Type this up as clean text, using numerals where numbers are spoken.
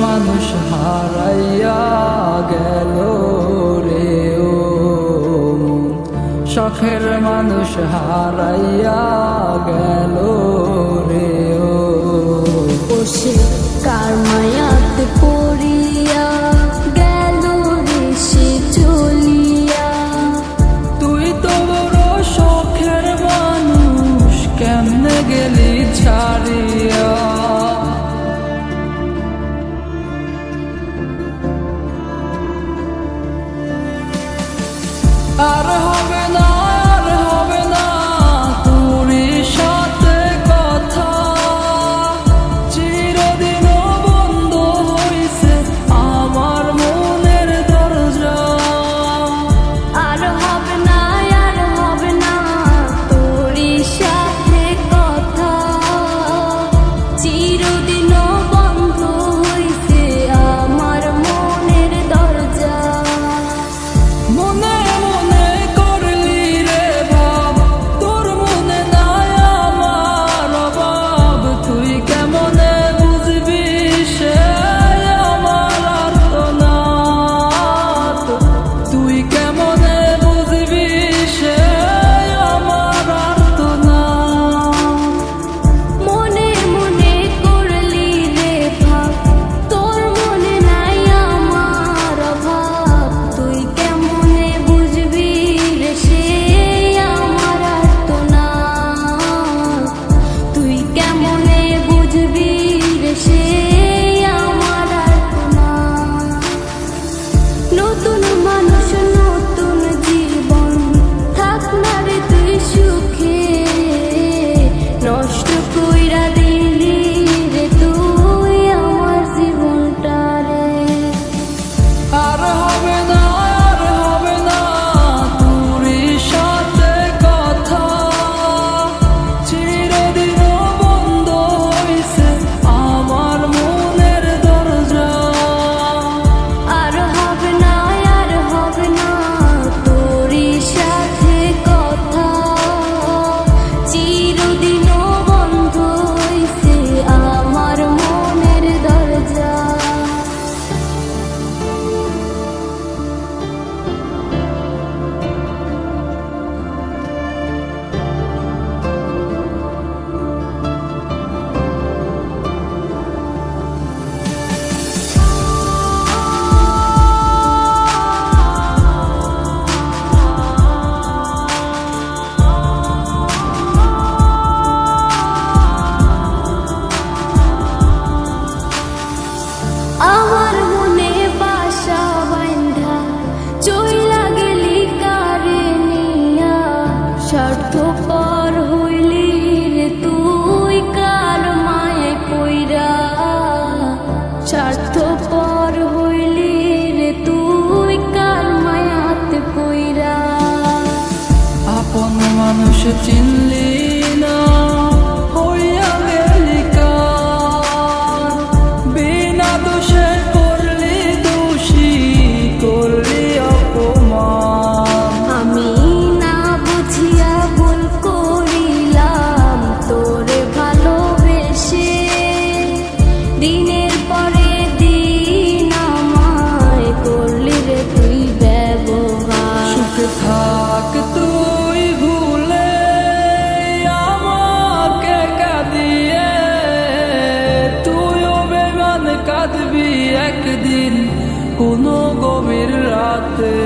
মানুষ হারাইয়া গেল রে ও মন, শখের মানুষ হারাইয়া গেল রে ও। বসে কার মায়াতে পড়িয়া গেল রে সে চলিয়া। তুই তো বড় শখের মানুষ, কেমনে গেলি ছাড়িয়া। আর হবে না, আর হবে না তোরই সাথে কথা, চিরদিন বন্ধ হইছে আমার মনের দরজা। আর হবে না, আর হবে না তোরই সাথে কথা, চিরদিন বন্ধ হইছে আমার মনের দরজা। মনে মনে করলি রে ভাব, তোর মনে নাই আমার অভাব। তুই কেমনে বুঝবি সে আমার আর্তনাদ, তুই কেমনে বুঝবি সে আমার আর্তনাদ। মনে মনে করলি রে ভাব, তোর মনে নাই আমার অভাব। তুই কেমনে বুঝবি রে সে আমার আর্তনাদ, তুই কেমনে বুঝবি রে সে আমার আর্তনাদ। নতুন মানুষ নতুন জীবন, থাক না রে তুই সুখে, নষ্ট কইরা দিলি রে তুই আমার জীবনটা রে। আর হবে না, আর হবে না তোরই সাথে কথা, চিরদিন বন্ধ হইছে আমার মনের দরজা। আর হবে না, আর হবে না তোরই সাথে কথা, চিরদিন বন্ধ হইছে আমার মনের দরজা। আমার মনে বাসা বাইন্ধা চইলা গেলি কারে নিয়া, স্বার্থপর হইলি রে তুই কার মায়ে পইরা। স্বার্থপর হইলি রে তুই কার মায়াতে পইরা। আপন মানুষ চিনলি না, হইয়া গেলি কার, বিনা দোষে করলি দোষী, করলি অপমান। আমি না বুঝিয়া ভুল করিলাম তোরে ভালোবেসে, দিনের পরে দিন আমায় করলি রে তুই ব্যবহার। সুখে থাক তুই ভুলে আমাকে কাঁদিয়ে, তুইও বেমান কাঁদবি একদিন কোনো গভীর রাতে।